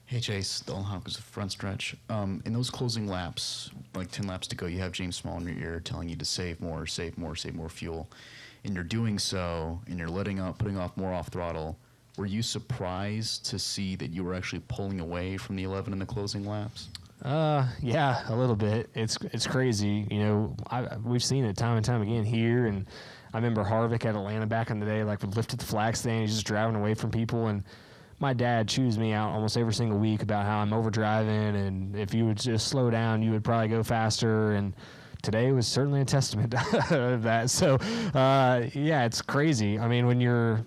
Hey Chase, Dalton Hawkins, front stretch. In those closing laps, like 10 laps to go, you have James Small in your ear telling you to save more, save more, save more fuel. And you're doing so, and you're putting off more off throttle. Were you surprised to see that you were actually pulling away from the 11 in the closing laps? Yeah, a little bit. It's crazy. You know, we've seen it time and time again here, and I remember Harvick at Atlanta back in the day, like would lift at the flag stand, he's just driving away from people, and my dad chews me out almost every single week about how I'm overdriving, and if you would just slow down, you would probably go faster. And today was certainly a testament of that. So, yeah, it's crazy. I mean, when you're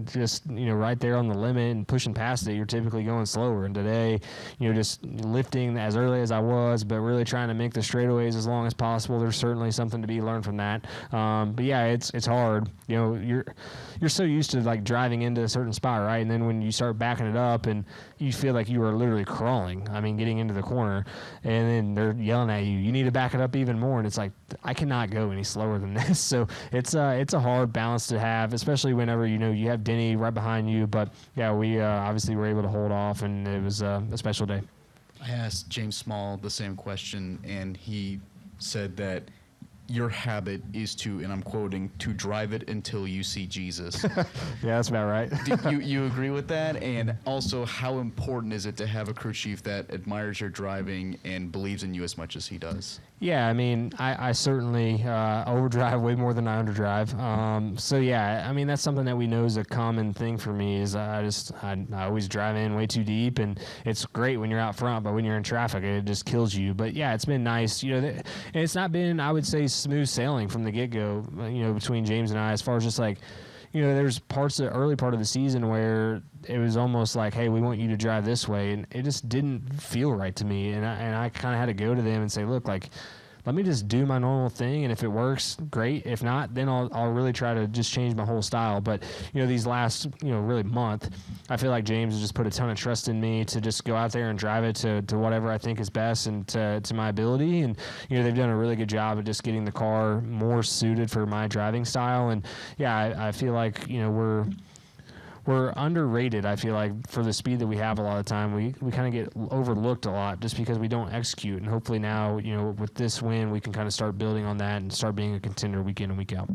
just, you know, right there on the limit and pushing past it, you're typically going slower. And today, you know, just lifting as early as I was, but really trying to make the straightaways as long as possible. There's certainly something to be learned from that. But yeah, it's hard. You know, you're so used to like driving into a certain spot, right? And then when you start backing it up and you feel like you are literally crawling, I mean, getting into the corner, and then they're yelling at you, you need to back it up even more. And it's like, I cannot go any slower than this. So it's a hard balance to have, especially whenever, you know, you have Denny right behind you. But yeah, we obviously were able to hold off, and it was a special day. I asked James Small the same question, and he said that your habit is to, and I'm quoting, to drive it until you see Jesus. Yeah, that's about right. Do you agree with that? And also, how important is it to have a crew chief that admires your driving and believes in you as much as he does? Yeah, I mean, I certainly overdrive way more than I underdrive. So yeah, I mean, that's something that we know is a common thing for me. Is I always drive in way too deep, and it's great when you're out front, but when you're in traffic, it just kills you. But yeah, it's been nice, you know, and it's not been, I would say, smooth sailing from the get-go, you know, between James and I, as far as just like, you know, there's parts of the early part of the season where it was almost like, hey, we want you to drive this way, and it just didn't feel right to me, and I kind of had to go to them and say, look, like, let me just do my normal thing, and if it works, great. If not, then I'll really try to just change my whole style. But, you know, these last, you know, really month, I feel like James has just put a ton of trust in me to just go out there and drive it to whatever I think is best and to my ability. And, you know, they've done a really good job of just getting the car more suited for my driving style. And, yeah, I feel like, you know, we're underrated, I feel like, for the speed that we have a lot of the time. We kind of get overlooked a lot just because we don't execute. And hopefully now, you know, with this win, we can kind of start building on that and start being a contender week in and week out.